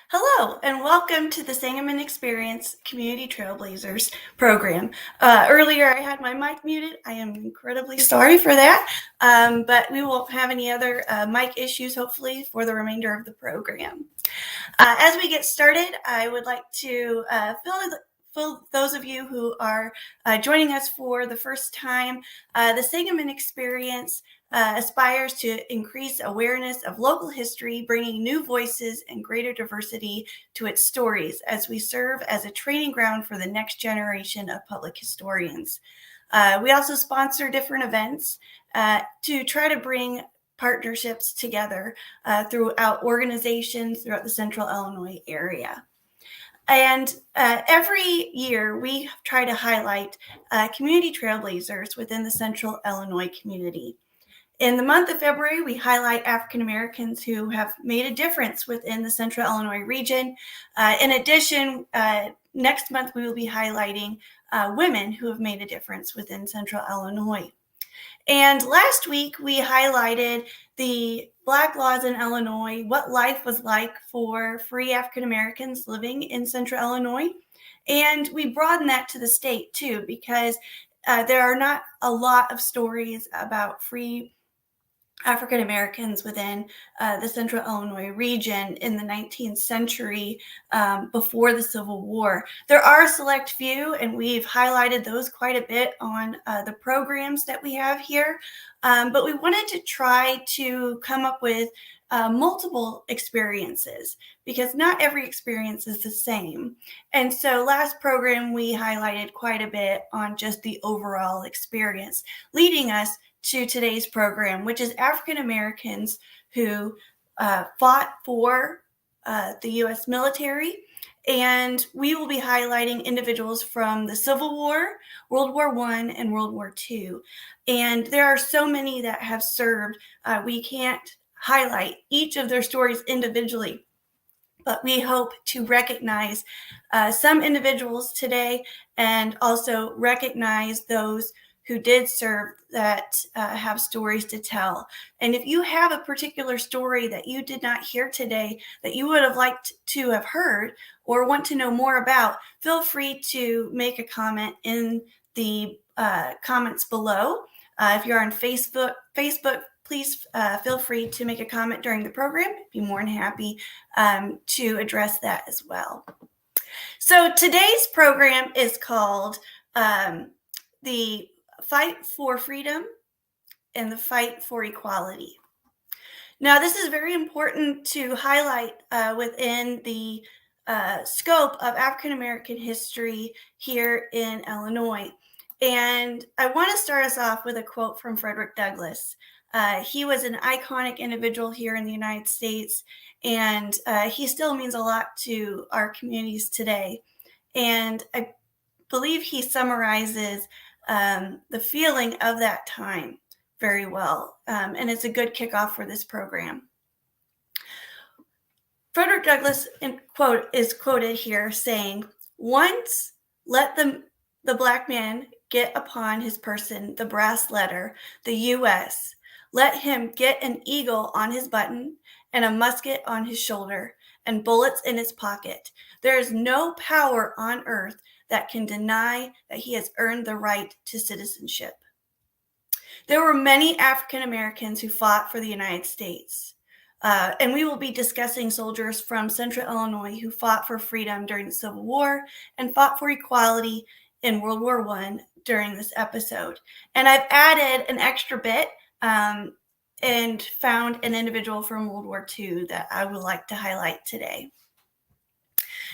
Hello, and welcome to the Sangamon Experience Community Trailblazers program. Earlier, I had my mic muted. I am incredibly sorry for that, but we won't have any other mic issues, hopefully, for the remainder of the program. As we get started, I would like to fill those of you who are joining us for the first time. The Sangamon Experience aspires to increase awareness of local history, bringing new voices and greater diversity to its stories as we serve as a training ground for the next generation of public historians. We also sponsor different events to try to bring partnerships together throughout organizations throughout the Central Illinois area. And every year we try to highlight community trailblazers within the Central Illinois community. In the month of February, we highlight African Americans who have made a difference within the Central Illinois region. In addition, next month we will be highlighting women who have made a difference within Central Illinois. And last week we highlighted the Black laws in Illinois, what life was like for free African Americans living in Central Illinois. And we broadened that to the state too, because there are not a lot of stories about free African Americans within the Central Illinois region in the 19th century before the Civil War. There are a select few, and we've highlighted those quite a bit on the programs that we have here. But we wanted to try to come up with multiple experiences because not every experience is the same. And so last program, we highlighted quite a bit on just the overall experience, leading us to today's program, which is African Americans who fought for the U.S. military. And we will be highlighting individuals from the Civil War, World War I, and World War II. And there are so many that have served. We can't highlight each of their stories individually, but we hope to recognize some individuals today and also recognize those who did serve that have stories to tell. And if you have a particular story that you did not hear today that you would have liked to have heard or want to know more about, feel free to make a comment in the comments below. If you're on Facebook, please feel free to make a comment during the program. I'd be more than happy to address that as well. So today's program is called the Fight for Freedom and the Fight for Equality. Now, this is very important to highlight within the scope of African American history here in Illinois. And I want to start us off with a quote from Frederick Douglass. He was an iconic individual here in the United States, and he still means a lot to our communities today. And I believe he summarizes the feeling of that time very well. And it's a good kickoff for this program. Frederick Douglass is quoted here saying, "Once let the black man get upon his person the brass letter, the U.S. Let him get an eagle on his button and a musket on his shoulder and bullets in his pocket. There is no power on earth that can deny that he has earned the right to citizenship." There were many African Americans who fought for the United States. And we will be discussing soldiers from Central Illinois who fought for freedom during the Civil War and fought for equality in World War I during this episode. And I've added an extra bit and found an individual from World War II that I would like to highlight today.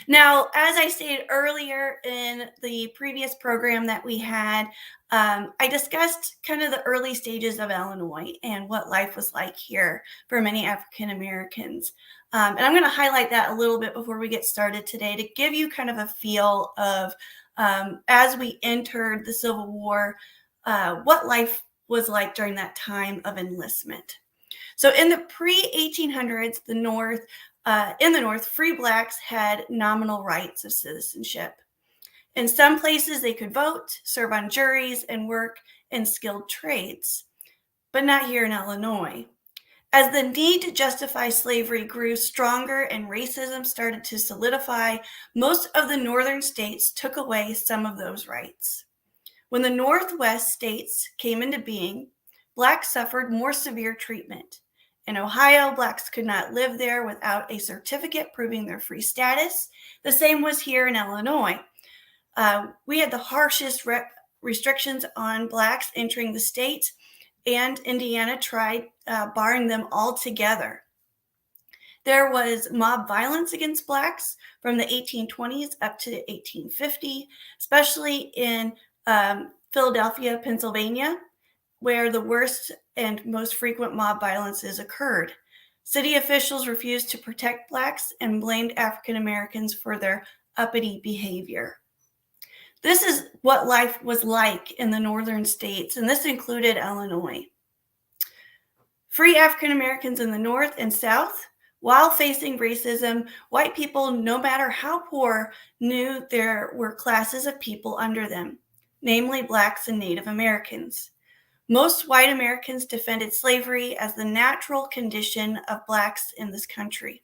Now, as I stated earlier in the previous program that we had, I discussed kind of the early stages of Illinois and what life was like here for many African Americans. And I'm going to highlight that a little bit before we get started today to give you kind of a feel of, as we entered the Civil War, what life was like during that time of enlistment. So in the pre-1800s, in the North, free blacks had nominal rights of citizenship. In some places, they could vote, serve on juries, and work in skilled trades, but not here in Illinois. As the need to justify slavery grew stronger and racism started to solidify, most of the northern states took away some of those rights. When the Northwest states came into being, Blacks suffered more severe treatment. In Ohio, Blacks could not live there without a certificate proving their free status. The same was here in Illinois. We had the harshest restrictions on Blacks entering the state, and Indiana tried barring them altogether. There was mob violence against Blacks from the 1820s up to 1850, especially in Philadelphia, Pennsylvania, where the worst and most frequent mob violences occurred. City officials refused to protect Blacks and blamed African Americans for their uppity behavior. This is what life was like in the northern states, and this included Illinois. Free African Americans in the North and South, while facing racism, white people, no matter how poor, knew there were classes of people under them, namely Blacks and Native Americans. Most white Americans defended slavery as the natural condition of Blacks in this country.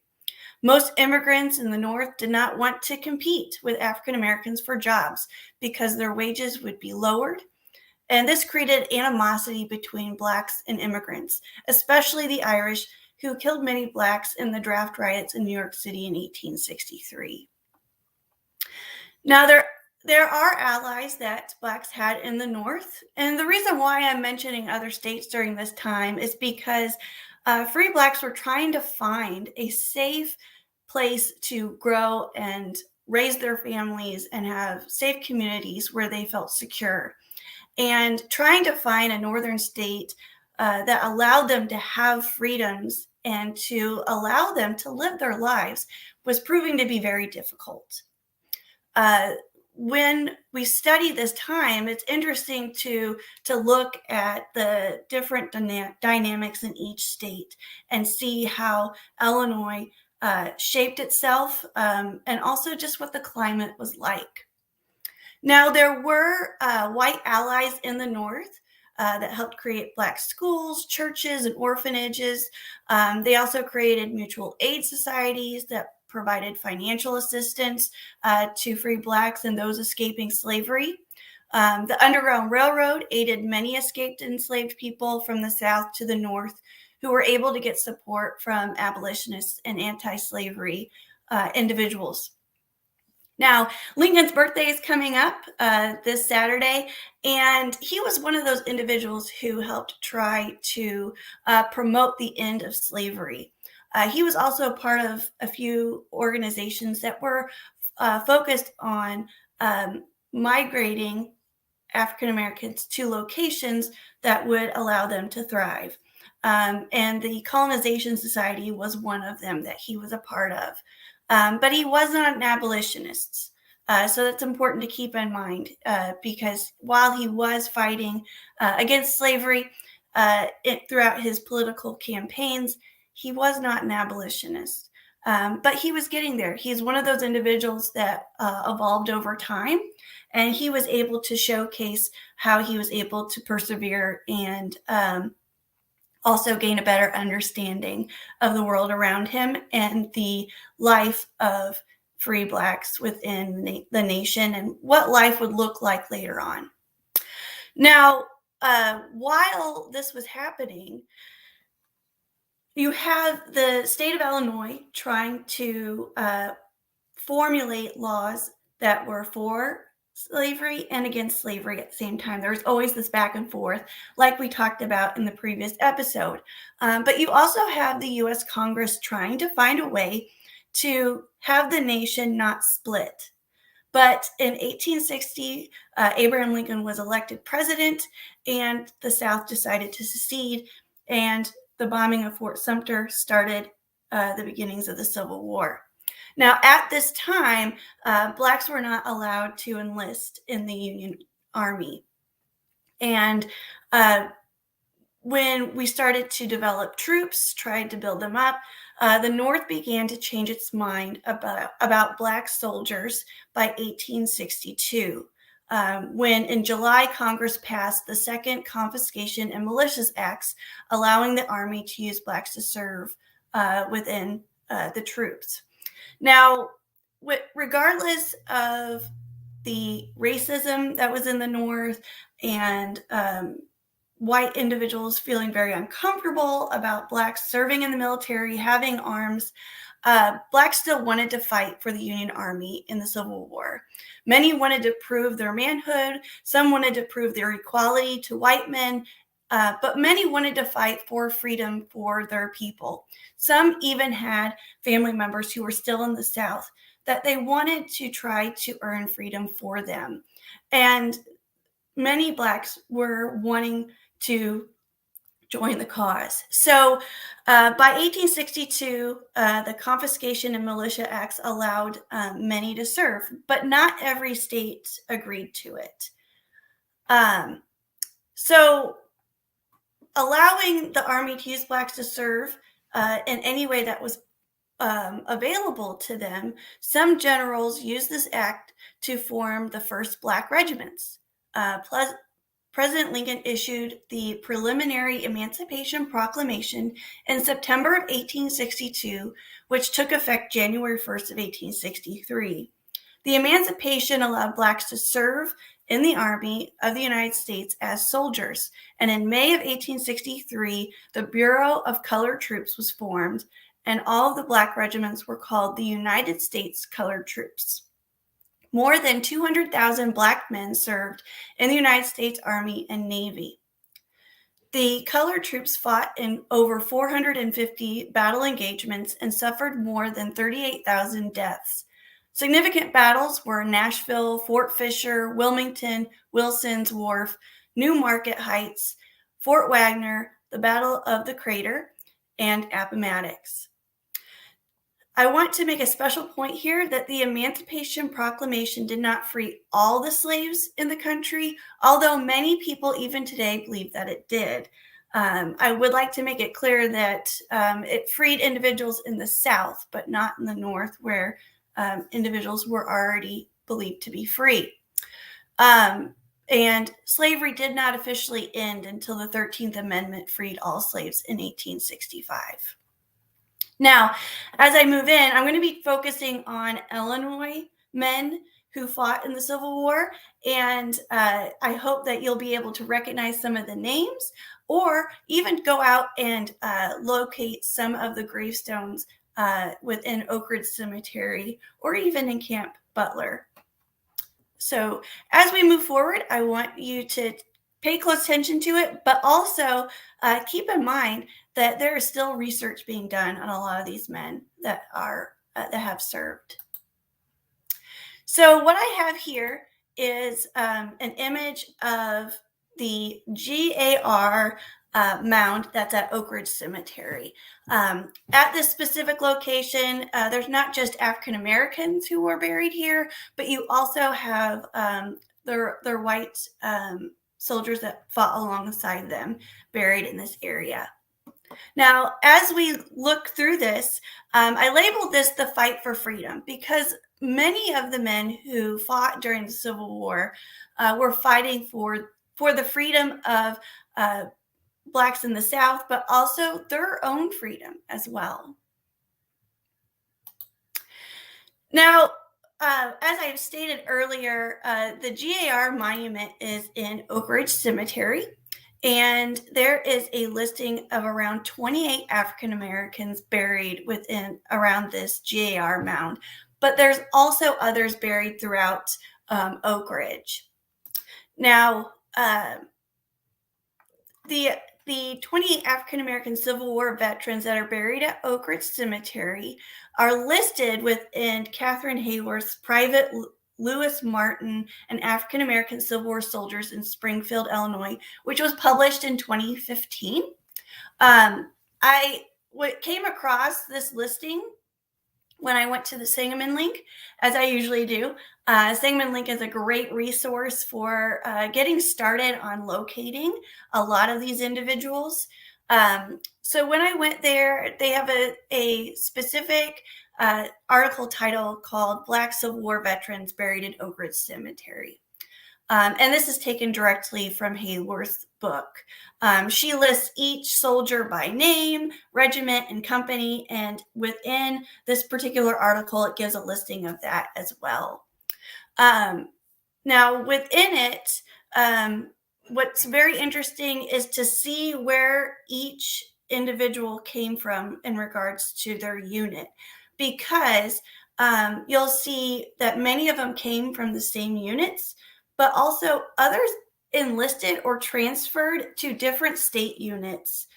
Most immigrants in the North did not want to compete with African Americans for jobs because their wages would be lowered. And this created animosity between Blacks and immigrants, especially the Irish, who killed many Blacks in the draft riots in New York City in 1863. Now, there are allies that Blacks had in the North. And the reason why I'm mentioning other states during this time is because free Blacks were trying to find a safe place to grow and raise their families and have safe communities where they felt secure. And trying to find a northern state that allowed them to have freedoms and to allow them to live their lives was proving to be very difficult. When we study this time, it's interesting to look at the different dynamics in each state and see how Illinois shaped itself and also just what the climate was like. Now, there were white allies in the North that helped create Black schools, churches, and orphanages. They also created mutual aid societies that provided financial assistance to free Blacks and those escaping slavery. The Underground Railroad aided many escaped enslaved people from the South to the North who were able to get support from abolitionists and anti-slavery individuals. Now, Lincoln's birthday is coming up this Saturday, and he was one of those individuals who helped try to promote the end of slavery. He was also part of a few organizations that were focused on migrating African Americans to locations that would allow them to thrive. And the Colonization Society was one of them that he was a part of. But he was not an abolitionist. So that's important to keep in mind because while he was fighting against slavery throughout his political campaigns, he was not an abolitionist. But he was getting there. He's one of those individuals that evolved over time, and he was able to showcase how he was able to persevere and also gain a better understanding of the world around him and the life of free Blacks within the nation and what life would look like later on. Now, while this was happening, you have the state of Illinois trying to formulate laws that were for slavery and against slavery at the same time. There was always this back and forth, like we talked about in the previous episode. But you also have the U.S. Congress trying to find a way to have the nation not split. But in 1860, Abraham Lincoln was elected president, and the South decided to secede, and the bombing of Fort Sumter started the beginnings of the Civil War. Now, at this time, Blacks were not allowed to enlist in the Union Army. And when we started to develop troops, tried to build them up, the North began to change its mind about Black soldiers by 1862. when in July, Congress passed the Second Confiscation and Militias Acts, allowing the Army to use blacks to serve within the troops. Now, regardless of the racism that was in the North and white individuals feeling very uncomfortable about blacks serving in the military, having arms, blacks still wanted to fight for the Union Army in the Civil War. Many wanted to prove their manhood. Some wanted to prove their equality to white men, but many wanted to fight for freedom for their people. Some even had family members who were still in the South that they wanted to try to earn freedom for them. And many blacks were wanting to join the cause. So by 1862, the Confiscation and Militia Acts allowed many to serve, but not every state agreed to it. So allowing the Army to use blacks to serve in any way that was available to them, some generals used this act to form the first black regiments. President Lincoln issued the preliminary Emancipation Proclamation in September of 1862, which took effect January 1st of 1863. The Emancipation allowed blacks to serve in the Army of the United States as soldiers, and in May of 1863, the Bureau of Colored Troops was formed, and all of the black regiments were called the United States Colored Troops. More than 200,000 black men served in the United States Army and Navy. The colored troops fought in over 450 battle engagements and suffered more than 38,000 deaths. Significant battles were Nashville, Fort Fisher, Wilmington, Wilson's Wharf, New Market Heights, Fort Wagner, the Battle of the Crater, and Appomattox. I want to make a special point here that the Emancipation Proclamation did not free all the slaves in the country, although many people even today believe that it did. I would like to make it clear that it freed individuals in the South, but not in the North, where individuals were already believed to be free. And slavery did not officially end until the 13th Amendment freed all slaves in 1865. Now, as I move in, I'm going to be focusing on Illinois men who fought in the Civil War, and I hope that you'll be able to recognize some of the names or even go out and locate some of the gravestones within Oakridge Cemetery or even in Camp Butler. So as we move forward, I want you to pay close attention to it, but also keep in mind that there is still research being done on a lot of these men that have served. So what I have here is an image of the GAR mound that's at Oakridge Cemetery. At this specific location, there's not just African Americans who were buried here, but you also have their white soldiers that fought alongside them buried in this area. Now, as we look through this, I labeled this the fight for freedom because many of the men who fought during the Civil War were fighting for the freedom of blacks in the South, but also their own freedom as well. Now, as I stated earlier, the GAR monument is in Oakridge Cemetery, and there is a listing of around 28 African Americans buried around this GAR mound, but there's also others buried throughout Oakridge. Now, the 28 African American Civil War veterans that are buried at Oakridge Cemetery are listed within Catherine Hayworth's Private Lewis Martin and African American Civil War Soldiers in Springfield, Illinois, which was published in 2015. I came across this listing when I went to the Sangamon link, as I usually do. Sangamon link is a great resource for getting started on locating a lot of these individuals. So when I went there, they have a specific article title called Black Civil War Veterans Buried in Oakridge Cemetery. And this is taken directly from Hayworth's book. She lists each soldier by name, regiment, and company, and within this particular article, it gives a listing of that as well. Now, within it, what's very interesting is to see where each individual came from in regards to their unit, because you'll see that many of them came from the same units, but also others enlisted or transferred to different state units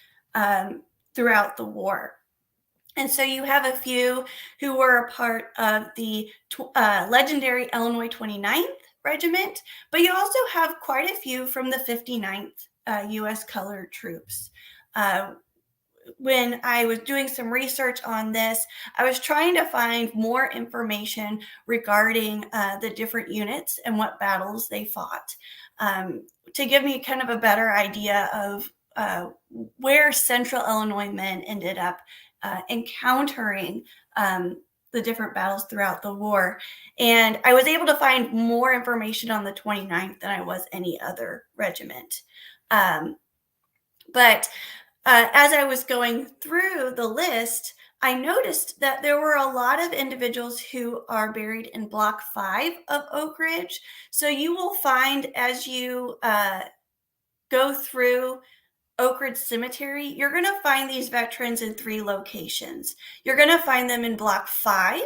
throughout the war. And so you have a few who were a part of the legendary Illinois 29th Regiment, but you also have quite a few from the 59th U.S. Colored Troops. When I was doing some research on this, I was trying to find more information regarding the different units and what battles they fought, to give me kind of a better idea of where Central Illinois men ended up encountering the different battles throughout the war. And I was able to find more information on the 29th than I was any other regiment. But as I was going through the list, I noticed that there were a lot of individuals who are buried in Block 5 of Oakridge. So you will find, as you go through Oakridge Cemetery, you're going to find these veterans in 3 locations. You're going to find them in Block 5,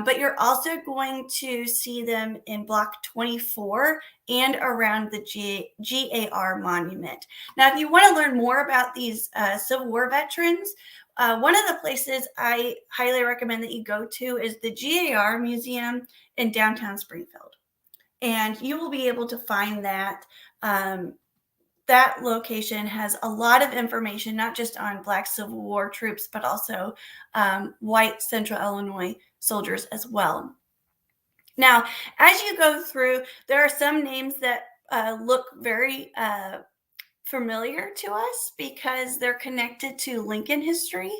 but you're also going to see them in Block 24 and around the GAR Monument. Now, if you want to learn more about these Civil War veterans, one of the places I highly recommend that you go to is the GAR Museum in downtown Springfield. And you will be able to find that. That location has a lot of information, not just on Black Civil War troops, but also white Central Illinois soldiers as well. Now, as you go through, there are some names that look very familiar to us because they're connected to Lincoln history.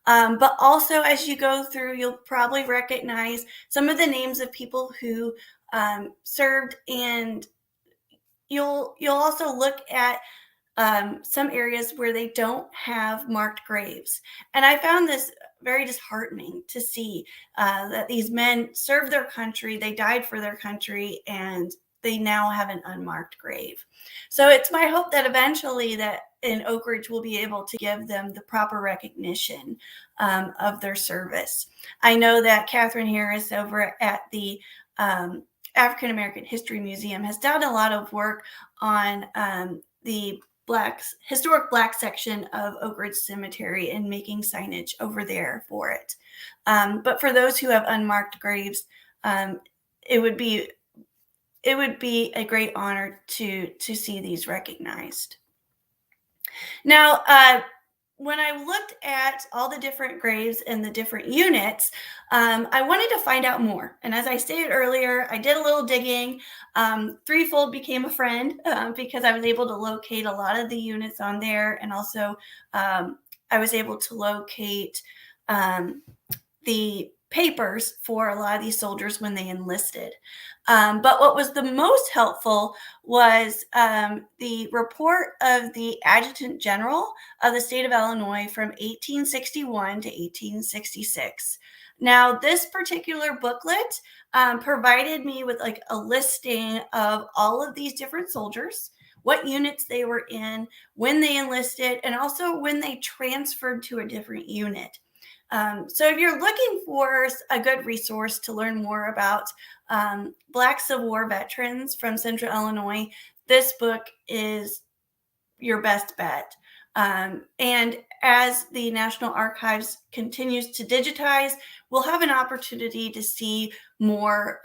But also, as you go through, you'll probably recognize some of the names of people who served, and you'll also look at some areas where they don't have marked graves. And I found this very disheartening to see that these men served their country, they died for their country, and they now have an unmarked grave. So it's my hope that eventually that in Oakridge we'll be able to give them the proper recognition of their service. I know that Catherine Harris over at the African American History Museum has done a lot of work on the historic Black section of Oakridge Cemetery and making signage over there for it. But for those who have unmarked graves, it would be a great honor to see these recognized. Now, when I looked at all the different graves and the different units, I wanted to find out more. And as I stated earlier, I did a little digging. Threefold became a friend because I was able to locate a lot of the units on there. And also I was able to locate the papers for a lot of these soldiers when they enlisted. But what was the most helpful was the report of the Adjutant General of the state of Illinois from 1861 to 1866. Now, this particular booklet provided me with like a listing of all of these different soldiers, what units they were in, when they enlisted, and also when they transferred to a different unit. So if you're looking for a good resource to learn more about Black Civil War veterans from Central Illinois, this book is your best bet. And as the National Archives continues to digitize, we'll have an opportunity to see more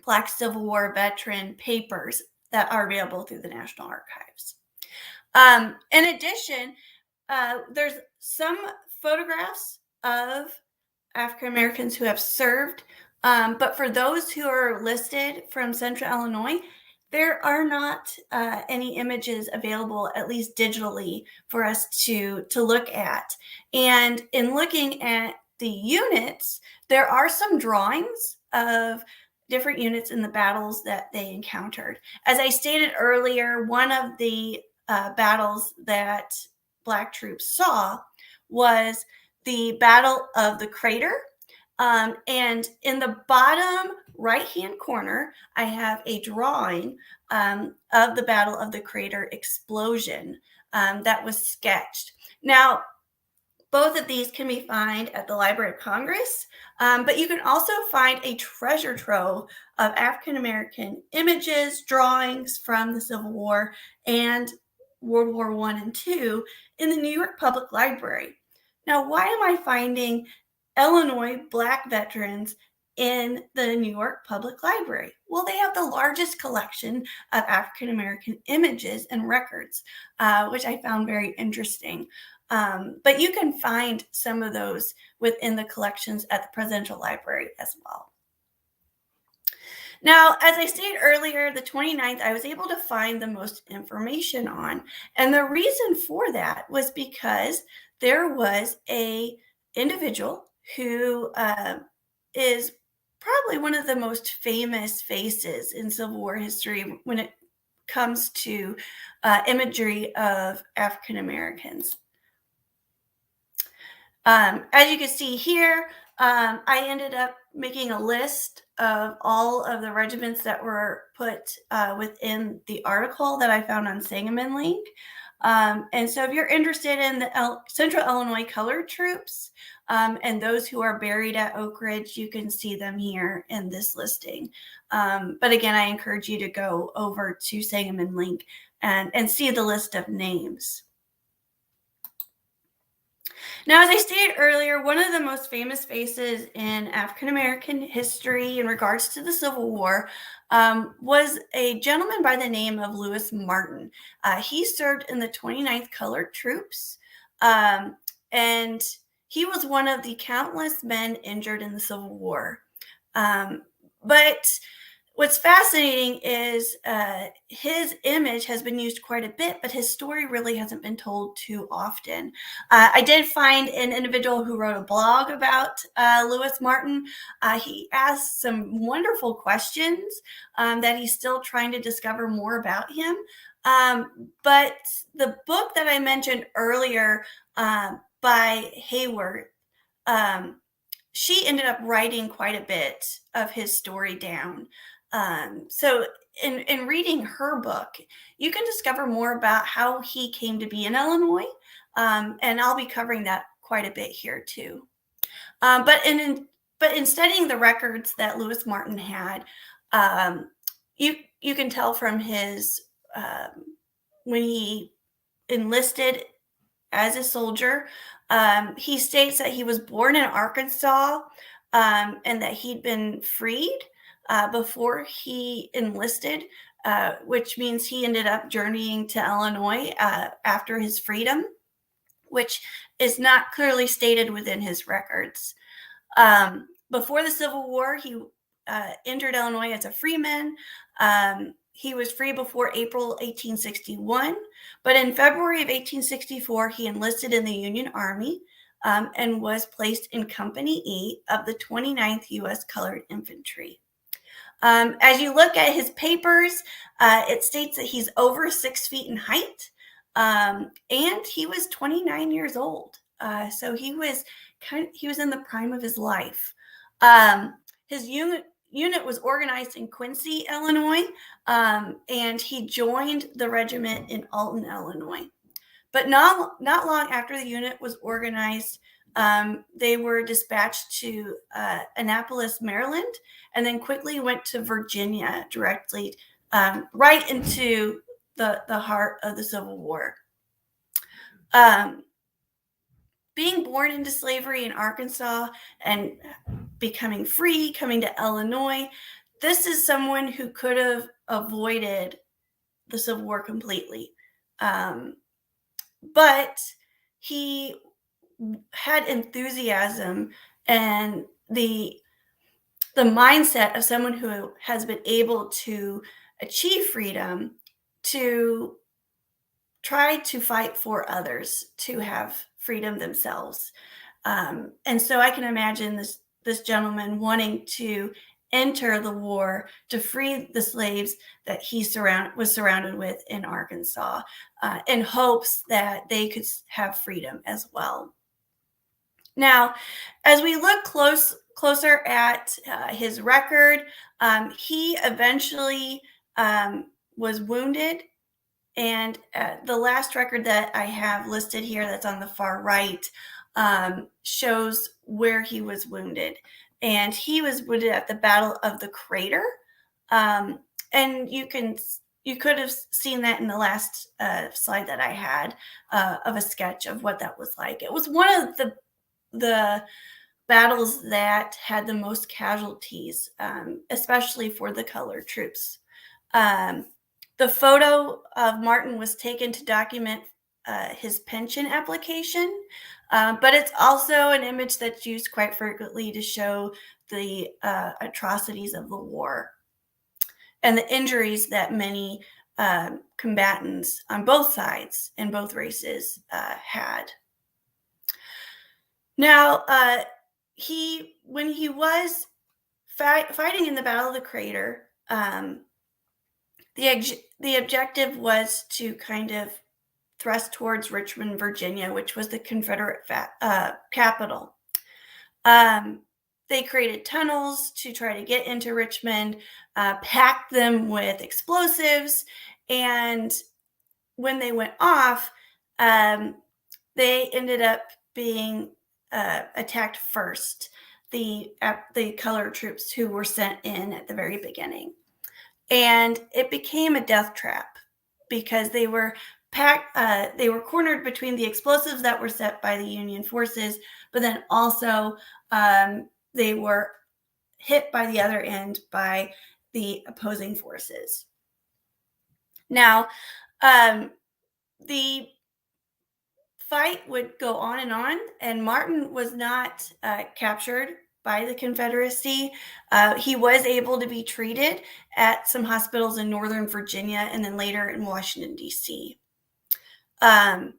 Black Civil War veteran papers that are available through the National Archives. In addition, there's some photographs of African Americans who have served, but for those who are listed from Central Illinois, there are not any images available, at least digitally, for us to look at. And in looking at the units, there are some drawings of different units in the battles that they encountered. As I stated earlier, one of the battles that Black troops saw was the Battle of the Crater. And in the bottom right-hand corner, I have a drawing of the Battle of the Crater explosion that was sketched. Now, both of these can be found at the Library of Congress, but you can also find a treasure trove of African-American images, drawings from the Civil War and World War I and II in the New York Public Library. Now, why am I finding Illinois Black veterans in the New York Public Library? Well, they have the largest collection of African-American images and records, which I found very interesting. But you can find some of those within the collections at the Presidential Library as well. Now, as I stated earlier, the 29th, I was able to find the most information on. And the reason for that was because there was a individual who is probably one of the most famous faces in Civil War history when it comes to imagery of African Americans. As you can see here, I ended up making a list of all of the regiments that were put within the article that I found on Sangamon Link. And so if you're interested in the Central Illinois Colored Troops and those who are buried at Oakridge, you can see them here in this listing. But again, I encourage you to go over to Sangamon Link and see the list of names. Now, as I stated earlier, one of the most famous faces in African-American history in regards to the Civil War was a gentleman by the name of Lewis Martin. He served in the 29th Colored Troops, and he was one of the countless men injured in the Civil War. But what's fascinating is his image has been used quite a bit, but his story really hasn't been told too often. I did find an individual who wrote a blog about Lewis Martin. He asked some wonderful questions that he's still trying to discover more about him. But the book that I mentioned earlier by Hayward, she ended up writing quite a bit of his story down. So in reading her book, you can discover more about how he came to be in Illinois, and I'll be covering that quite a bit here too. But in studying the records that Lewis Martin had, you can tell from his when he enlisted as a soldier, he states that he was born in Arkansas and that he'd been freed before he enlisted, which means he ended up journeying to Illinois after his freedom, which is not clearly stated within his records. Before the Civil War, he entered Illinois as a freeman. He was free before April 1861, but in February of 1864, he enlisted in the Union Army and was placed in Company E of the 29th U.S. Colored Infantry. As you look at his papers, it states that he's over 6 feet in height, and he was 29 years old. So he was in the prime of his life. His unit was organized in Quincy, Illinois, and he joined the regiment in Alton, Illinois. But not long after the unit was organized, they were dispatched to Annapolis, Maryland, and then quickly went to Virginia directly, right into the heart of the Civil War. Being born into slavery in Arkansas and becoming free, coming to Illinois, this is someone who could have avoided the Civil War completely. But he had enthusiasm and the mindset of someone who has been able to achieve freedom to try to fight for others to have freedom themselves. And so I can imagine this gentleman wanting to enter the war to free the slaves that he was surrounded with in Arkansas, in hopes that they could have freedom as well. Now, as we look closer at his record, he eventually was wounded. And the last record that I have listed here that's on the far right shows where he was wounded. And he was wounded at the Battle of the Crater. And you could have seen that in the last slide that I had of a sketch of what that was like. It was one of the battles that had the most casualties, especially for the colored troops. The photo of Martin was taken to document his pension application, but it's also an image that's used quite frequently to show the atrocities of the war and the injuries that many combatants on both sides and both races had. Now, when he was fighting in the Battle of the Crater, the objective was to kind of thrust towards Richmond, Virginia, which was the Confederate capital. They created tunnels to try to get into Richmond, packed them with explosives, and when they went off, they ended up being attacked first, the colored troops who were sent in at the very beginning. And it became a death trap because they were cornered between the explosives that were set by the Union forces, but then also they were hit by the other end by the opposing forces. Now, the fight would go on, and Martin was not captured by the Confederacy. He was able to be treated at some hospitals in Northern Virginia and then later in Washington, D.C. Now,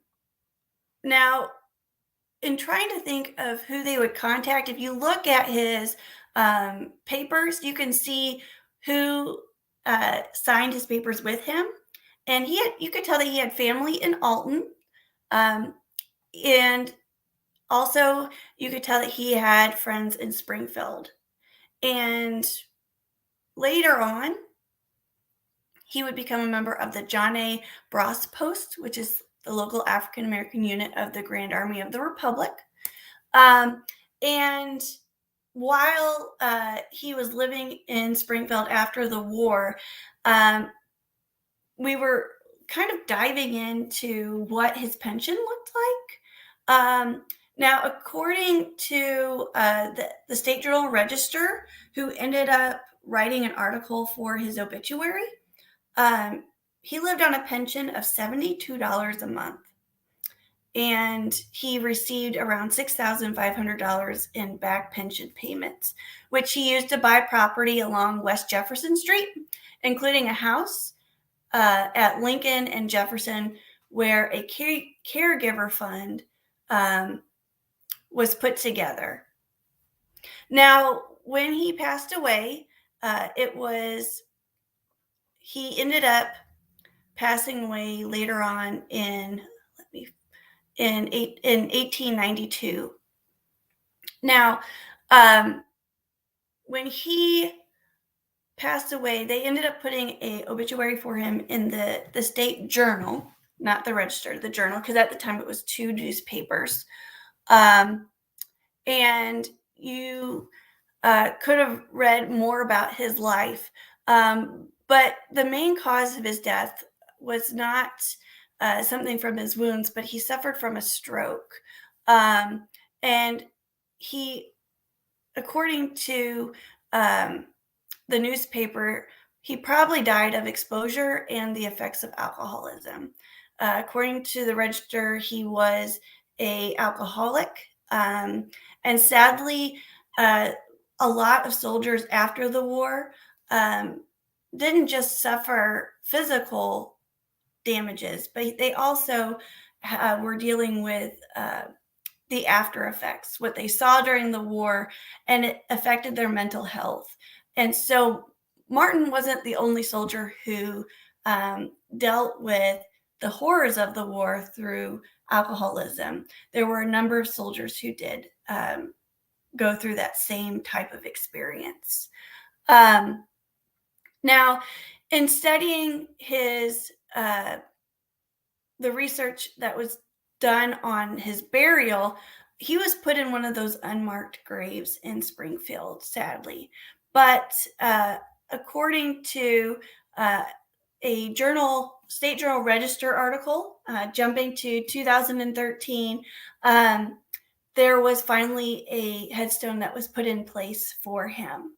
in trying to think of who they would contact, if you look at his papers, you can see who signed his papers with him. And you could tell that he had family in Alton. And also, you could tell that he had friends in Springfield. And later on, he would become a member of the John A. Bross Post, which is the local African American unit of the Grand Army of the Republic. And while he was living in Springfield after the war, we were kind of diving into what his pension looked like. Now, according to the State Journal Register, who ended up writing an article for his obituary, he lived on a pension of $72 a month, and he received around $6,500 in back pension payments, which he used to buy property along West Jefferson Street, including a house at Lincoln and Jefferson, where a caregiver fund was put together. Now, when he passed away, he ended up passing away later on in 1892. Now, when he passed away, they ended up putting an obituary for him in the State Journal, not the Register, the Journal, because at the time it was two newspapers. And you could have read more about his life. But the main cause of his death was not something from his wounds, but he suffered from a stroke. And he, according to the newspaper, he probably died of exposure and the effects of alcoholism. According to the Register, he was an alcoholic. And sadly, a lot of soldiers after the war didn't just suffer physical damages, but they also were dealing with the after effects, what they saw during the war, and it affected their mental health. And so Martin wasn't the only soldier who dealt with the horrors of the war through alcoholism. There were a number of soldiers who did go through that same type of experience. Now, in studying the research that was done on his burial, he was put in one of those unmarked graves in Springfield, sadly. But according to a State Journal Register article, jumping to 2013, there was finally a headstone that was put in place for him.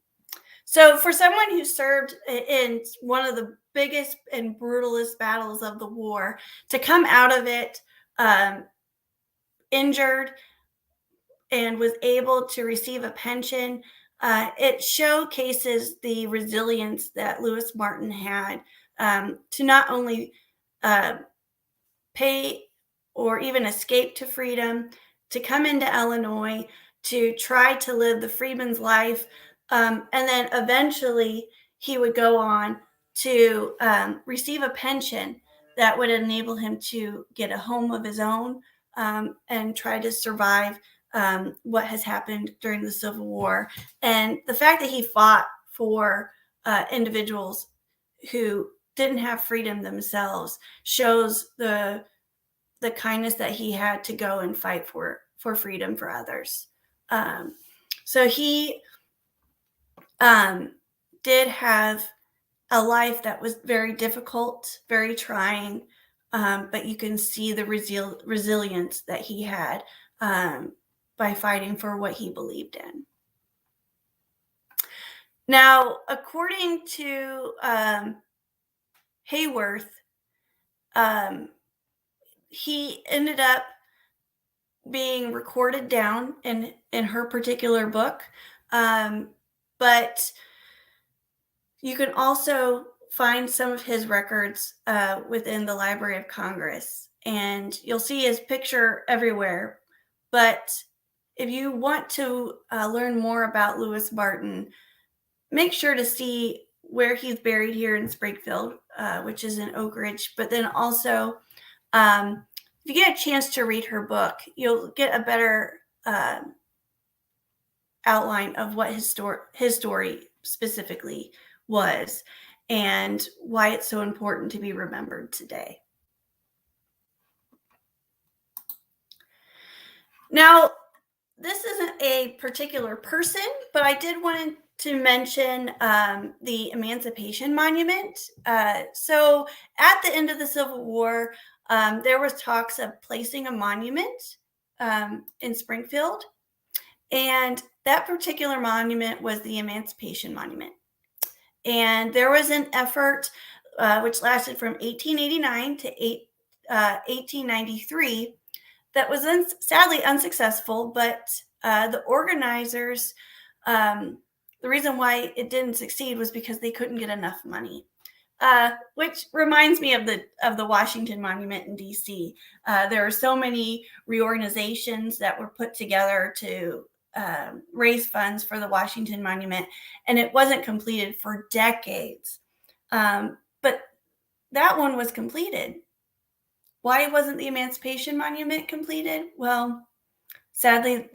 So for someone who served in one of the biggest and brutalest battles of the war, to come out of it injured and was able to receive a pension, it showcases the resilience that Lewis Martin had to not only pay or even escape to freedom, to come into Illinois, to try to live the freeman's life, and then eventually he would go on to receive a pension that would enable him to get a home of his own and try to survive what has happened during the Civil War. And the fact that he fought for individuals who didn't have freedom themselves shows the kindness that he had to go and fight for freedom for others. So he did have a life that was very difficult, very trying, but you can see the resilience that he had by fighting for what he believed in. Now, according to Hayworth, he ended up being recorded down in her particular book, but you can also find some of his records within the Library of Congress, and you'll see his picture everywhere. But if you want to learn more about Lewis Martin, make sure to see where he's buried here in Springfield, which is in Oakridge. But then also, if you get a chance to read her book, you'll get a better outline of what his story specifically was and why it's so important to be remembered today. Now, this isn't a particular person, but I did want to mention the Emancipation Monument. So at the end of the Civil War, there was talks of placing a monument in Springfield, and that particular monument was the Emancipation Monument. And there was an effort which lasted from 1889 to 1893 that was sadly unsuccessful, but the organizers, the reason why it didn't succeed was because they couldn't get enough money. Which reminds me of the Washington Monument in DC. There are so many reorganizations that were put together to raise funds for the Washington Monument, and it wasn't completed for decades. But that one was completed. Why wasn't the Emancipation Monument completed? Well, sadly,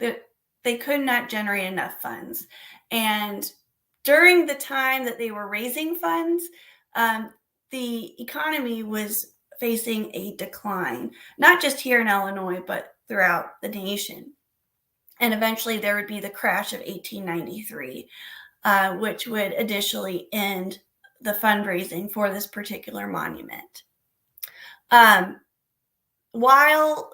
they could not generate enough funds. And during the time that they were raising funds, the economy was facing a decline, not just here in Illinois, but throughout the nation. And eventually there would be the crash of 1893, which would additionally end the fundraising for this particular monument. While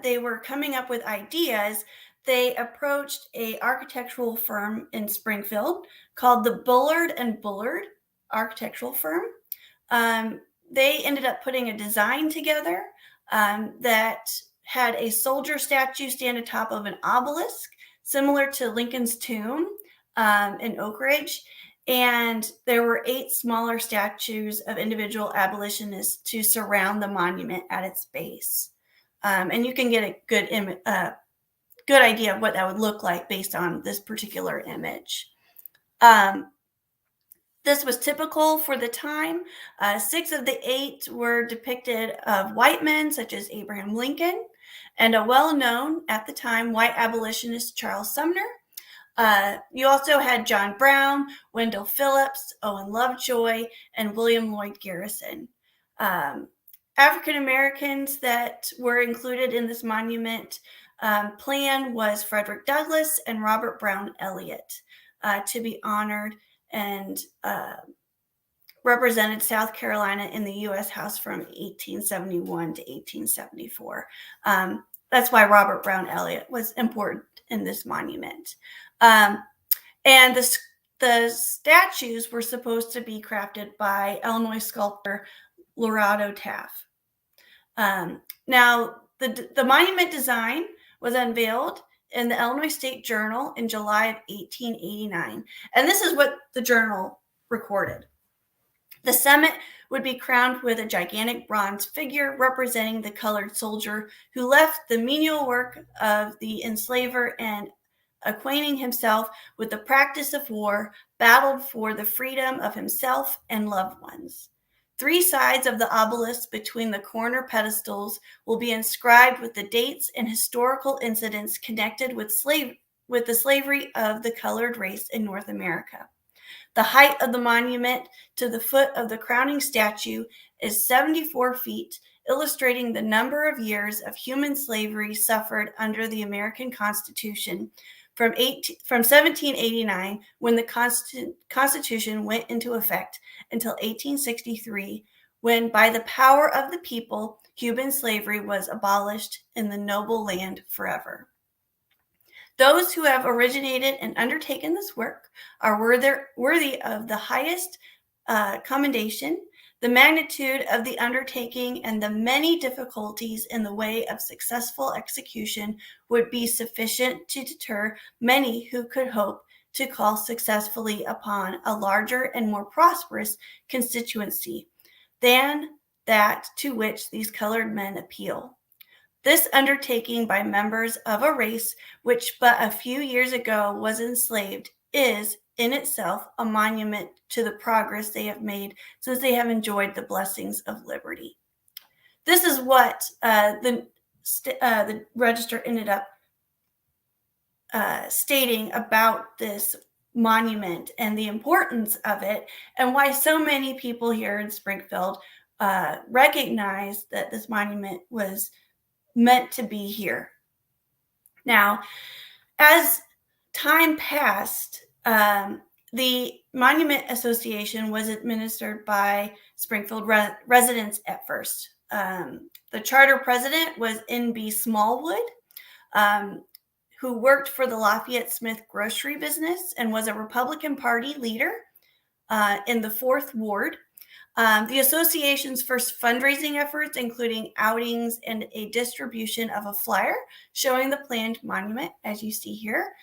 they were coming up with ideas, they approached an architectural firm in Springfield called the Bullard and Bullard architectural firm. They ended up putting a design together that had a soldier statue stand atop of an obelisk, similar to Lincoln's tomb in Oakridge. And there were 8 smaller statues of individual abolitionists to surround the monument at its base. And you can get a good idea of what that would look like based on this particular image. This was typical for the time. 6 of the 8 were depicted of white men, such as Abraham Lincoln, and a well-known, at the time, white abolitionist, Charles Sumner. You also had John Brown, Wendell Phillips, Owen Lovejoy, and William Lloyd Garrison. African Americans that were included in this monument plan was Frederick Douglass and Robert Brown Elliott to be honored and represented South Carolina in the U.S. House from 1871 to 1874. That's why Robert Brown Elliott was important in this monument. And the statues were supposed to be crafted by Illinois sculptor Lorado Taft. Now, the monument design was unveiled in the Illinois State Journal in July of 1889. And this is what the journal recorded. The summit would be crowned with a gigantic bronze figure representing the colored soldier who left the menial work of the enslaver and, acquainting himself with the practice of war, battled for the freedom of himself and loved ones. 3 sides of the obelisk between the corner pedestals will be inscribed with the dates and historical incidents connected with the slavery of the colored race in North America. The height of the monument to the foot of the crowning statue is 74 feet, illustrating the number of years of human slavery suffered under the American Constitution from 1789, when the Constitution went into effect, until 1863, when, by the power of the people, human slavery was abolished in the noble land forever. Those who have originated and undertaken this work are worthy of the highest commendation. The magnitude of the undertaking and the many difficulties in the way of successful execution would be sufficient to deter many who could hope to call successfully upon a larger and more prosperous constituency than that to which these colored men appeal. This undertaking by members of a race which but a few years ago was enslaved is in itself a monument to the progress they have made since they have enjoyed the blessings of liberty. This is what the register ended up stating about this monument and the importance of it, and why so many people here in Springfield recognize that this monument was meant to be here. Now, as time passed, the Monument Association was administered by Springfield residents at first. The charter president was N.B. Smallwood, who worked for the Lafayette Smith grocery business and was a Republican Party leader in the 4th Ward. The association's first fundraising efforts, including outings and a distribution of a flyer showing the planned monument, as you see here.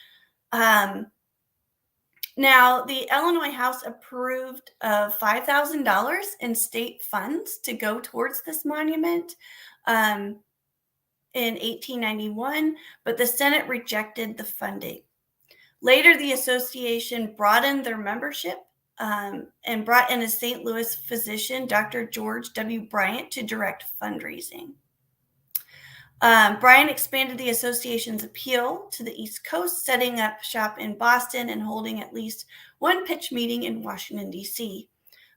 Now, the Illinois House approved of $5,000 in state funds to go towards this monument in 1891, but the Senate rejected the funding. Later, the association broadened their membership and brought in a St. Louis physician, Dr. George W. Bryant, to direct fundraising. Bryant expanded the association's appeal to the East Coast, setting up shop in Boston and holding at least one pitch meeting in Washington, D.C.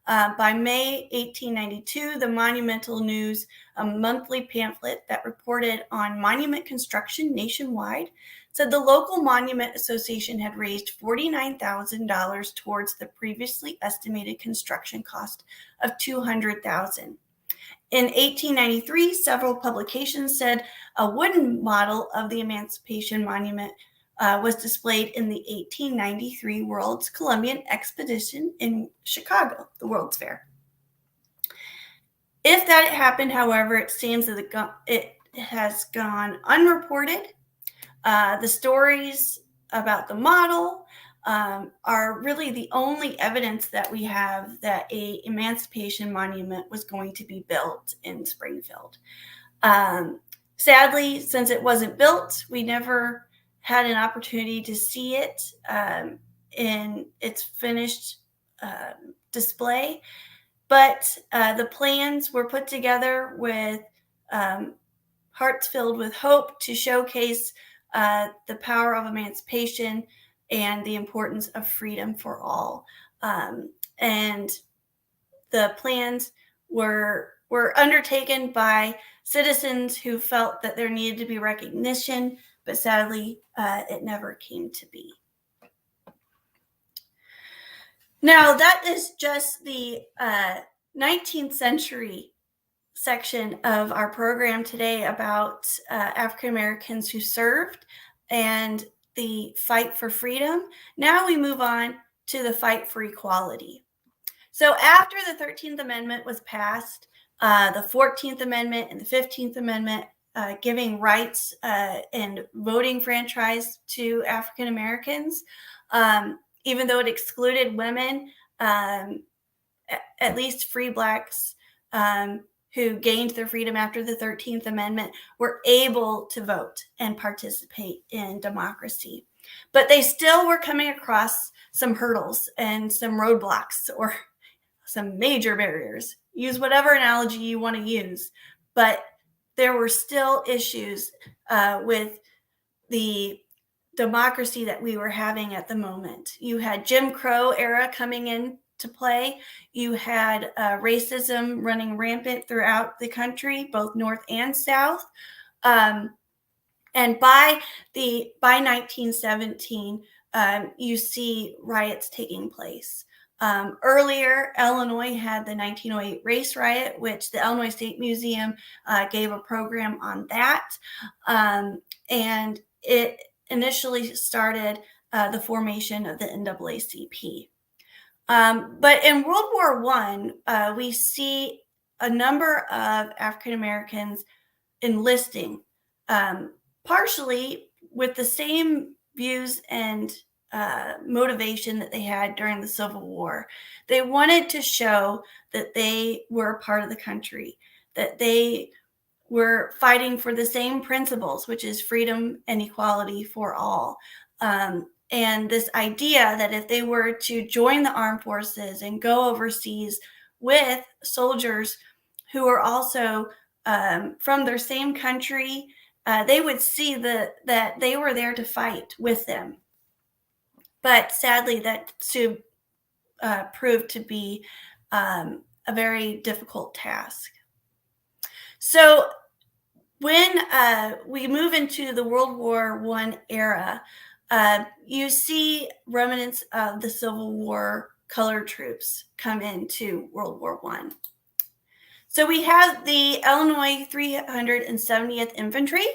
By May 1892, the Monumental News, a monthly pamphlet that reported on monument construction nationwide, said the local monument association had raised $49,000 towards the previously estimated construction cost of $200,000. In 1893, several publications said a wooden model of the Emancipation Monument was displayed in the 1893 World's Columbian Expedition in Chicago, the World's Fair. If that happened, however, it seems that it has gone unreported. The stories about the model are really the only evidence that we have that a Emancipation Monument was going to be built in Springfield. Sadly, since it wasn't built, we never had an opportunity to see it. in its finished display. But the plans were put together with hearts filled with hope to showcase the power of emancipation and the importance of freedom for all. And the plans were undertaken by citizens who felt that there needed to be recognition, but sadly, it never came to be. Now, that is just the 19th century section of our program today about African Americans who served and the fight for freedom. Now we move on to the fight for equality. So after the 13th Amendment was passed, the 14th Amendment and the 15th Amendment giving rights and voting franchise to African Americans, even though it excluded women, at least free Blacks who gained their freedom after the 13th Amendment were able to vote and participate in democracy. But they still were coming across some hurdles and some roadblocks or some major barriers. Use whatever analogy you want to use. But there were still issues with the democracy that we were having at the moment. You had Jim Crow era coming in to play. You had racism running rampant throughout the country, both north and south. And by 1917, you see riots taking place. Earlier, Illinois had the 1908 Race Riot, which the Illinois State Museum gave a program on that. And it initially started the formation of the NAACP. But in World War I, we see a number of African Americans enlisting, partially with the same views and motivation that they had during the Civil War. They wanted to show that they were a part of the country, that they were fighting for the same principles, which is freedom and equality for all. And this idea that if they were to join the armed forces and go overseas with soldiers who are also from their same country, they would see that they were there to fight with them. But sadly, that proved to be a very difficult task. So when we move into the World War I era, you see remnants of the Civil War colored troops come into World War I. So we have the Illinois 370th Infantry,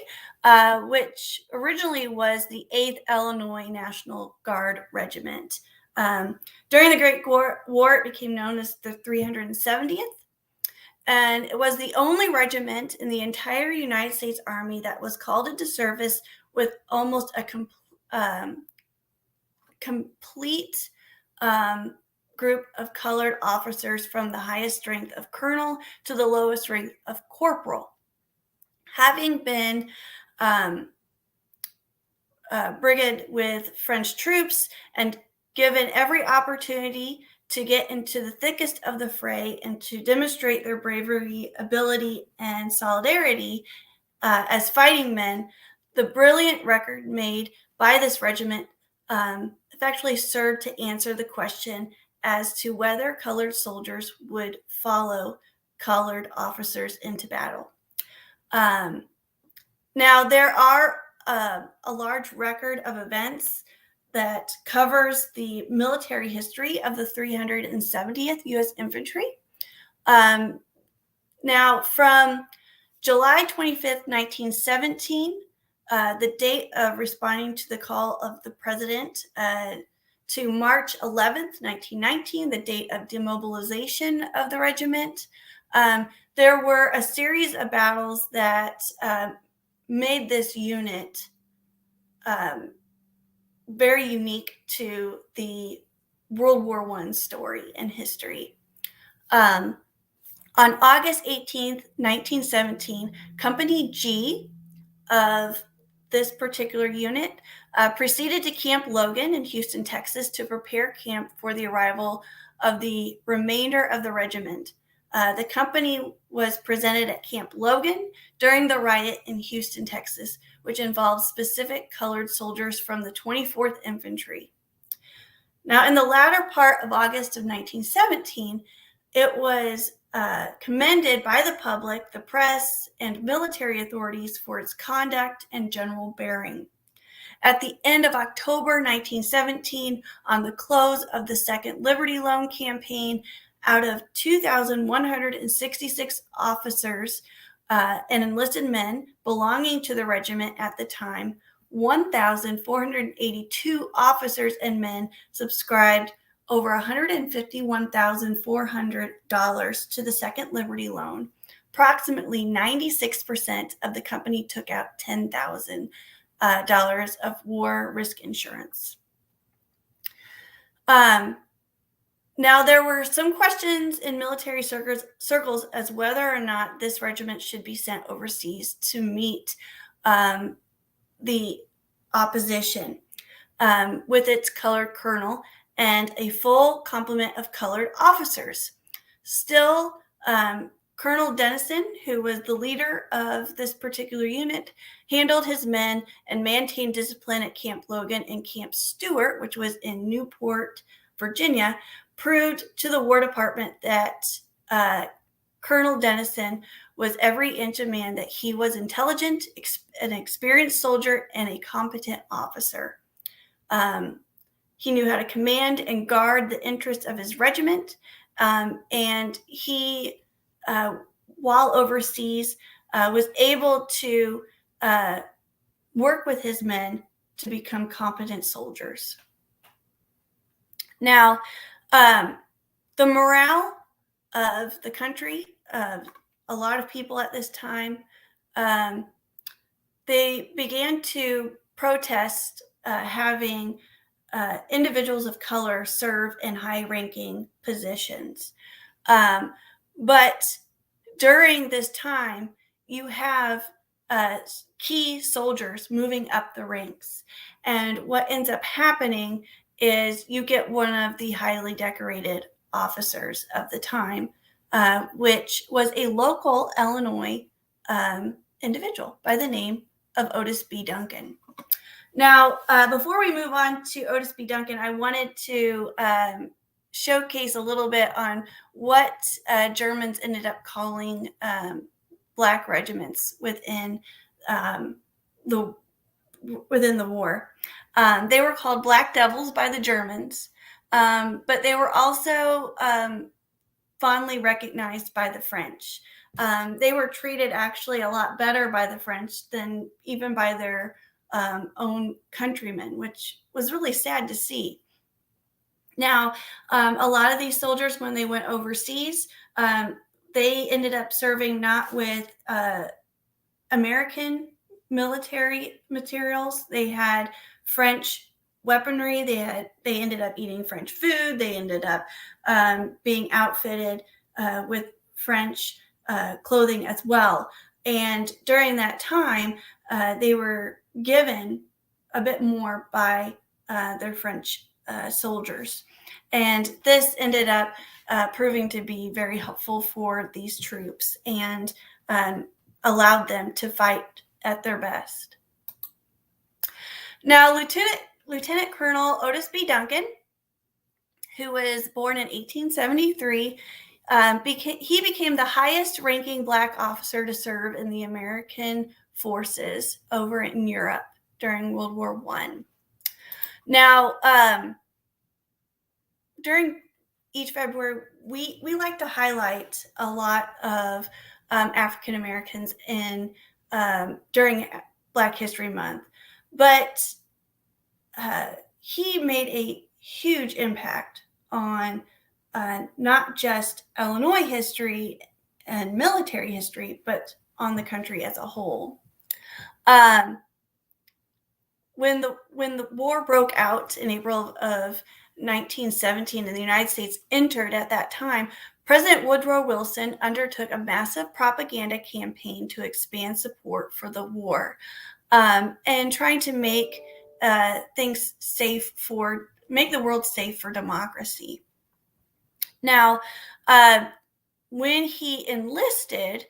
which originally was the 8th Illinois National Guard Regiment. During the Great War, it became known as the 370th. And it was the only regiment in the entire United States Army that was called into service with almost a complete group of colored officers, from the highest rank of colonel to the lowest rank of corporal. Having been brigaded with French troops and given every opportunity to get into the thickest of the fray and to demonstrate their bravery, ability, and solidarity as fighting men, the brilliant record made by this regiment effectively served to answer the question as to whether colored soldiers would follow colored officers into battle. Now, there are a large record of events that covers the military history of the 370th U.S. Infantry. Now, from July 25th, 1917, the date of responding to the call of the president, to March 11th, 1919, the date of demobilization of the regiment, there were a series of battles that made this unit very unique to the World War I story and history. On August 18th, 1917, Company G of this particular unit proceeded to Camp Logan in Houston, Texas, to prepare camp for the arrival of the remainder of the regiment. The company was presented at Camp Logan during the riot in Houston, Texas, which involved specific colored soldiers from the 24th Infantry. Now, in the latter part of August of 1917, it was commended by the public, the press, and military authorities for its conduct and general bearing. At the end of October 1917, on the close of the Second Liberty Loan Campaign, out of 2,166 officers and enlisted men belonging to the regiment at the time, 1,482 officers and men subscribed over $151,400 to the Second Liberty Loan. Approximately 96% of the company took out $10,000 of war risk insurance. Now, there were some questions in military circles as whether or not this regiment should be sent overseas to meet the opposition with its colored colonel and a full complement of colored officers. Still, Colonel Dennison, who was the leader of this particular unit, handled his men and maintained discipline at Camp Logan and Camp Stewart, which was in Newport, Virginia, proved to the War Department that Colonel Dennison was every inch a man, that he was intelligent, an experienced soldier, and a competent officer. He knew how to command and guard the interests of his regiment, and he, while overseas, was able to work with his men to become competent soldiers. Now, the morale of the country, a lot of people at this time, they began to protest having individuals of color serve in high-ranking positions. But during this time, you have key soldiers moving up the ranks. And what ends up happening is you get one of the highly decorated officers of the time, which was a local Illinois individual by the name of Otis B. Duncan. Now, before we move on to Otis B. Duncan, I wanted to showcase a little bit on what Germans ended up calling Black regiments within the war. They were called Black Devils by the Germans, but they were also fondly recognized by the French. They were treated actually a lot better by the French than even by their own countrymen, which was really sad to see. Now, a lot of these soldiers, when they went overseas, they ended up serving not with American military materials. They had French weaponry. They ended up eating French food. They ended up being outfitted with French clothing as well. And during that time, they were given a bit more by their French soldiers. And this ended up proving to be very helpful for these troops and allowed them to fight at their best. Now, Lieutenant Colonel Otis B. Duncan, who was born in 1873, he became the highest ranking Black officer to serve in the American forces over in Europe during World War I. Now, during each February, we like to highlight a lot of African Americans during Black History Month, but he made a huge impact on not just Illinois history and military history, but on the country as a whole. When the war broke out in April of 1917 and the United States entered at that time, President Woodrow Wilson undertook a massive propaganda campaign to expand support for the war and trying to make make the world safe for democracy. Now, when he enlisted,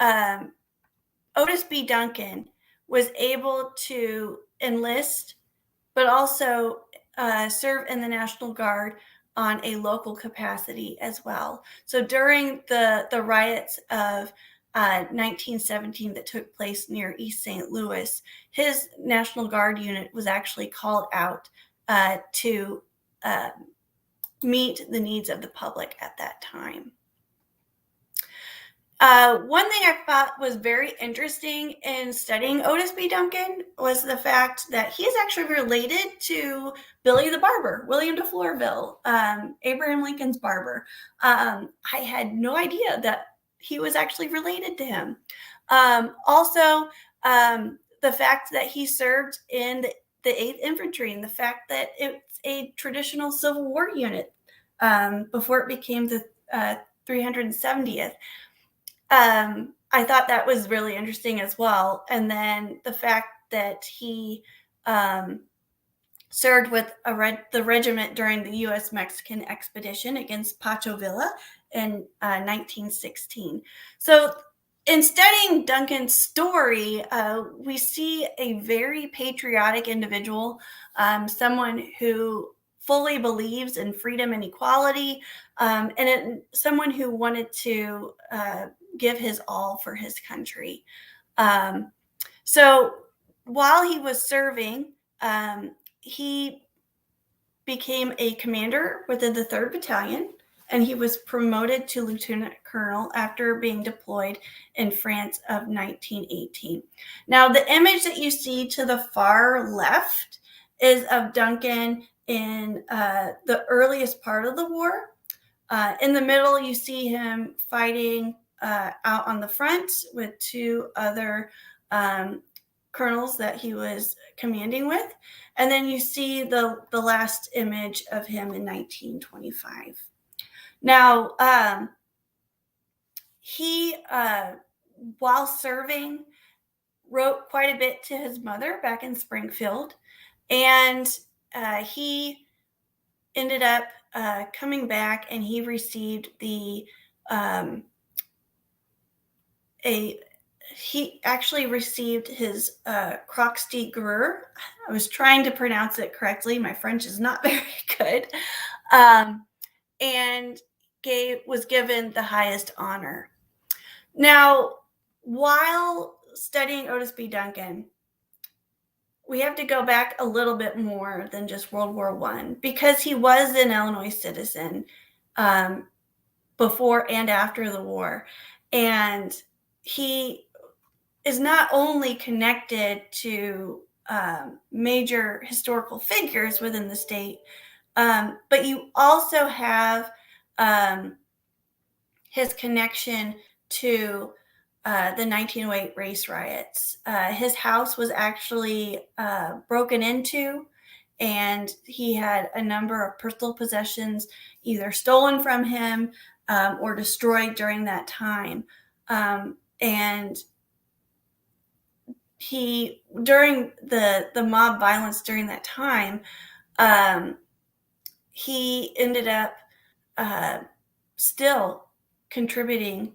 Otis B. Duncan was able to enlist, but also serve in the National Guard on a local capacity as well. So during the riots of 1917 that took place near East St. Louis, his National Guard unit was actually called out to meet the needs of the public at that time. One thing I thought was very interesting in studying Otis B. Duncan was the fact that he is actually related to Billy the Barber, William de Florville, Abraham Lincoln's barber. I had no idea that he was actually related to him. Also, the fact that he served in the 8th Infantry, and the fact that it's a traditional Civil War unit before it became the 370th. I thought that was really interesting as well. And then the fact that he served with the regiment during the U.S.-Mexican expedition against Pacho Villa in 1916. So in studying Duncan's story, we see a very patriotic individual, someone who fully believes in freedom and equality, and someone who wanted to give his all for his country. So while he was serving, he became a commander within the 3rd Battalion, and he was promoted to lieutenant colonel after being deployed in France of 1918. Now, the image that you see to the far left is of Duncan in the earliest part of the war. In the middle, you see him fighting out on the front with 2 other colonels that he was commanding with. And then you see the last image of him in 1925. Now, he, while serving, wrote quite a bit to his mother back in Springfield, and he ended up coming back, and he received he actually received his Croix de Guerre. I was trying to pronounce it correctly. My French is not very good. And was given the highest honor. Now, while studying Otis B. Duncan, we have to go back a little bit more than just World War I, because he was an Illinois citizen before and after the war. And he is not only connected to major historical figures within the state, but you also have his connection to the 1908 race riots. His house was actually broken into, and he had a number of personal possessions either stolen from him or destroyed during that time. And during the mob violence during that time, he ended up still contributing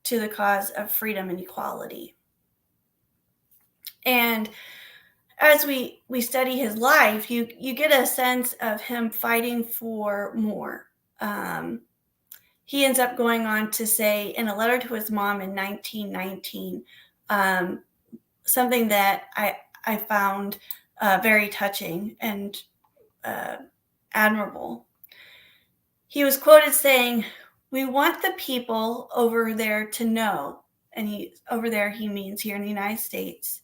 to the cause of freedom and equality. And as we study his life, you get a sense of him fighting for more. He ends up going on to say in a letter to his mom in 1919, something that I found very touching and admirable. He was quoted saying, "We want the people over there to know," and over there he means here in the United States,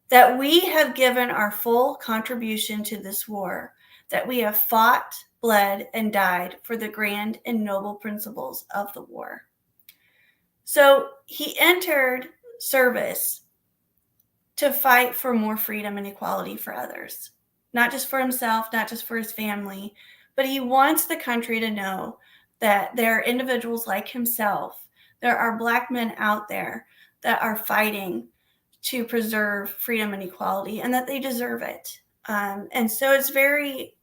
"that we have given our full contribution to this war, that we have fought, bled, and died for the grand and noble principles of the war." So he entered service to fight for more freedom and equality for others, not just for himself, not just for his family, but he wants the country to know that there are individuals like himself, there are Black men out there that are fighting to preserve freedom and equality, and that they deserve it. And so it's very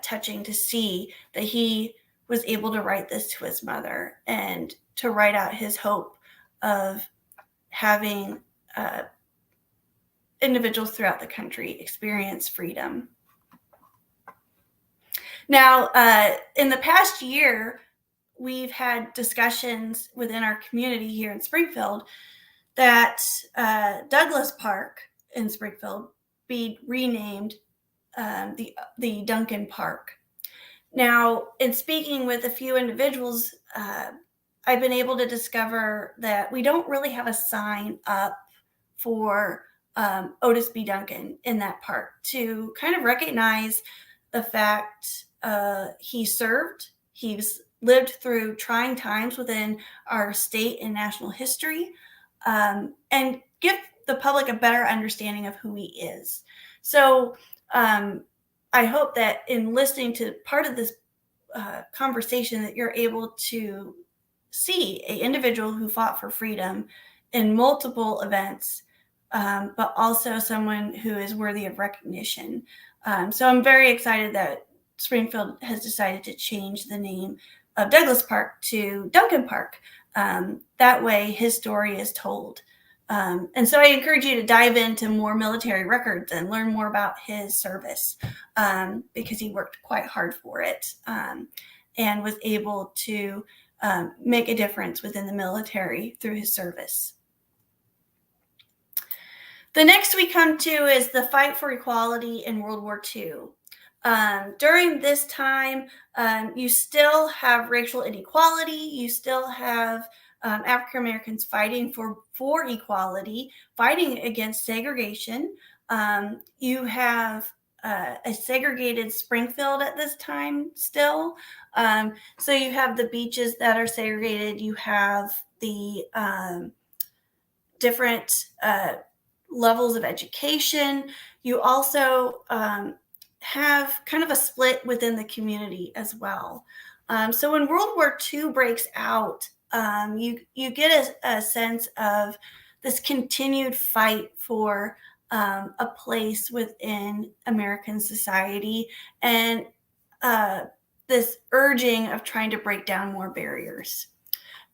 touching to see that he was able to write this to his mother and to write out his hope of having individuals throughout the country experience freedom. Now, in the past year, we've had discussions within our community here in Springfield that Douglass Park in Springfield be renamed the Duncan Park. Now, in speaking with a few individuals, I've been able to discover that we don't really have a sign up for Otis B. Duncan in that park to kind of recognize the fact he served. He's lived through trying times within our state and national history, and give the public a better understanding of who he is. So I hope that in listening to part of this conversation that you're able to see an individual who fought for freedom in multiple events, but also someone who is worthy of recognition. So I'm very excited that Springfield has decided to change the name of Douglass Park to Duncan Park. That way his story is told. And so I encourage you to dive into more military records and learn more about his service, because he worked quite hard for it, and was able to make a difference within the military through his service. The next we come to is the fight for equality in World War II. During this time, you still have racial inequality. You still have African Americans fighting for equality, fighting against segregation. You have a segregated Springfield at this time still. So you have the beaches that are segregated. You have the different levels of education. You also have kind of a split within the community as well. So when World War II breaks out, you get a sense of this continued fight for a place within American society, and this urging of trying to break down more barriers.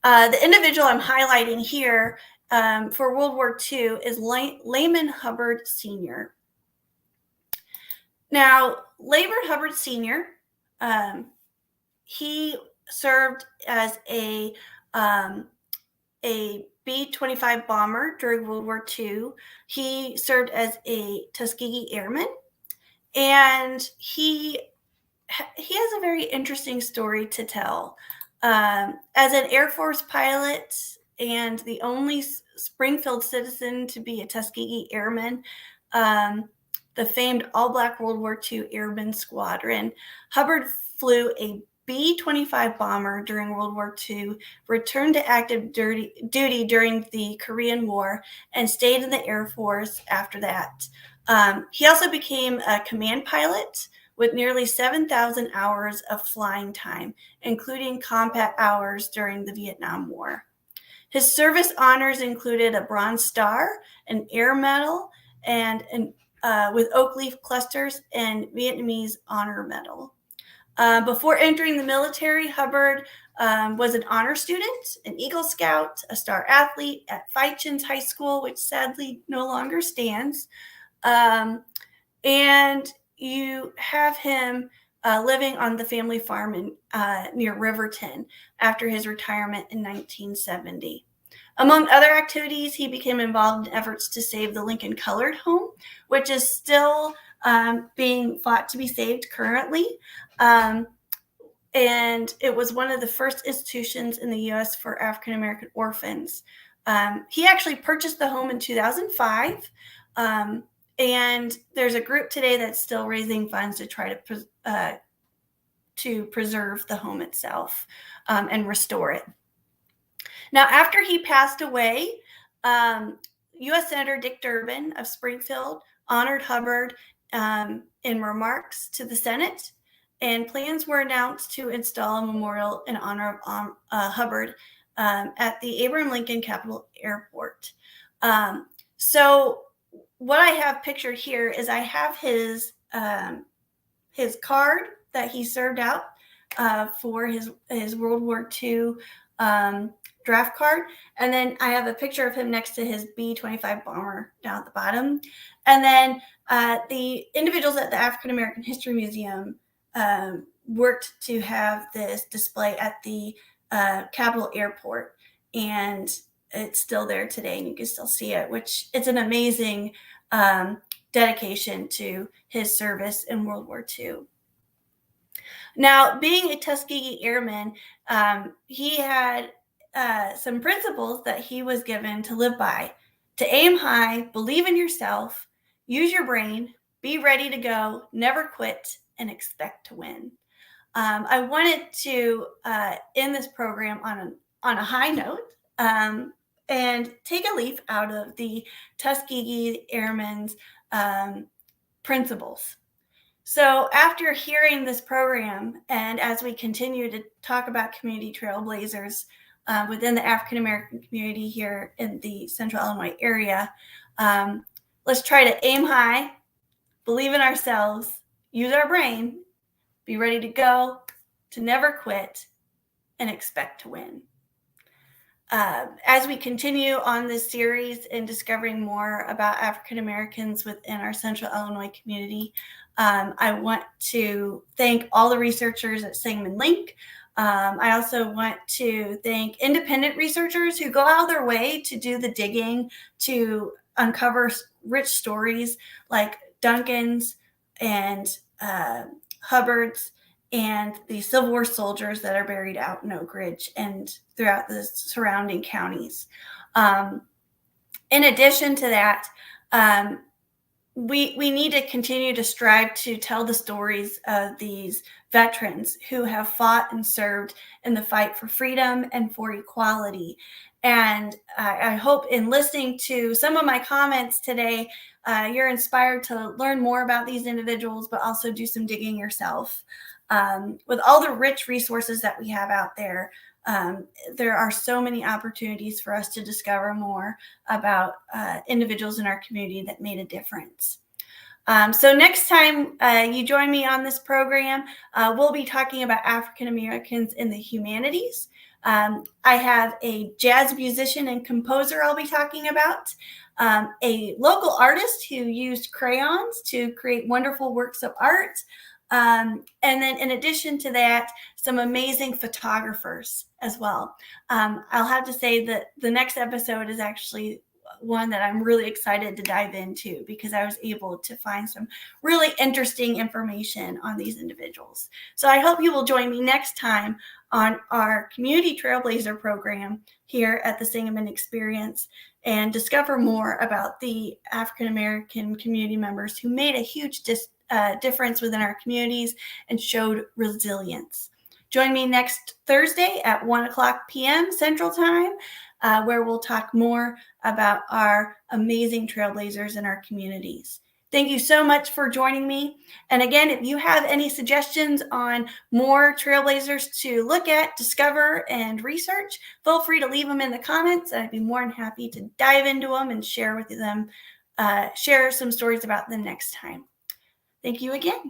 The individual I'm highlighting here for World War II is Layman Hubbard Sr. Now, Layman Hubbard Sr., he served as a B-25 bomber during World War II. He served as a Tuskegee Airman, and he has a very interesting story to tell. As an Air Force pilot and the only Springfield citizen to be a Tuskegee Airman, the famed all-black World War II Airman Squadron, Hubbard flew a B-25 bomber during World War II, returned to active duty during the Korean War, and stayed in the Air Force after that. He also became a command pilot with nearly 7,000 hours of flying time, including combat hours during the Vietnam War. His service honors included a Bronze Star, an Air Medal, and with oak leaf clusters and Vietnamese Honor Medal. Before entering the military, Hubbard was an honor student, an Eagle Scout, a star athlete at Feitchens High School, which sadly no longer stands. And you have him living on the family farm near Riverton after his retirement in 1970. Among other activities, he became involved in efforts to save the Lincoln Colored Home, which is still being fought to be saved currently. And it was one of the first institutions in the U.S. for African American orphans. He actually purchased the home in 2005. And there's a group today that's still raising funds to try to preserve the home itself and restore it. Now, after he passed away, U.S. Senator Dick Durbin of Springfield honored Hubbard in remarks to the Senate, and plans were announced to install a memorial in honor of Hubbard at the Abraham Lincoln Capitol Airport. So what I have pictured here is I have his card that he served out for his World War II draft card. And then I have a picture of him next to his B-25 bomber down at the bottom. And then the individuals at the African American History Museum worked to have this display at the Capitol Airport. And it's still there today, and you can still see it, which it's an amazing dedication to his service in World War II. Now, being a Tuskegee Airman, he had some principles that he was given to live by: to aim high, believe in yourself, use your brain, be ready to go, never quit, and expect to win. I wanted to end this program on a high note and take a leaf out of the Tuskegee Airmen's principles. So after hearing this program, and as we continue to talk about community trailblazers within the African American community here in the Central Illinois area, let's try to aim high, believe in ourselves, use our brain, be ready to go, to never quit, and expect to win. As we continue on this series and discovering more about African Americans within our Central Illinois community, I want to thank all the researchers at Sangamon Link. I also want to thank independent researchers who go out of their way to do the digging to uncover rich stories like Duncan's and Hubbard's and the Civil War soldiers that are buried out in Oakridge and throughout the surrounding counties. In addition to that, we need to continue to strive to tell the stories of these veterans who have fought and served in the fight for freedom and for equality. And I hope in listening to some of my comments today, you're inspired to learn more about these individuals, but also do some digging yourself. With all the rich resources that we have out there, there are so many opportunities for us to discover more about individuals in our community that made a difference. So next time you join me on this program, we'll be talking about African Americans in the humanities. I have a jazz musician and composer I'll be talking about, a local artist who used crayons to create wonderful works of art, and then in addition to that, some amazing photographers as well. I'll have to say that the next episode is actually one that I'm really excited to dive into because I was able to find some really interesting information on these individuals. So I hope you will join me next time on our Community Trailblazer program here at the Sangamon Experience and discover more about the African American community members who made a huge difference within our communities and showed resilience. Join me next Thursday at 1:00 p.m. Central Time, where we'll talk more about our amazing trailblazers in our communities. Thank you so much for joining me. And again, if you have any suggestions on more trailblazers to look at, discover, and research, feel free to leave them in the comments. I'd be more than happy to dive into them and share with them, share some stories about them next time. Thank you again.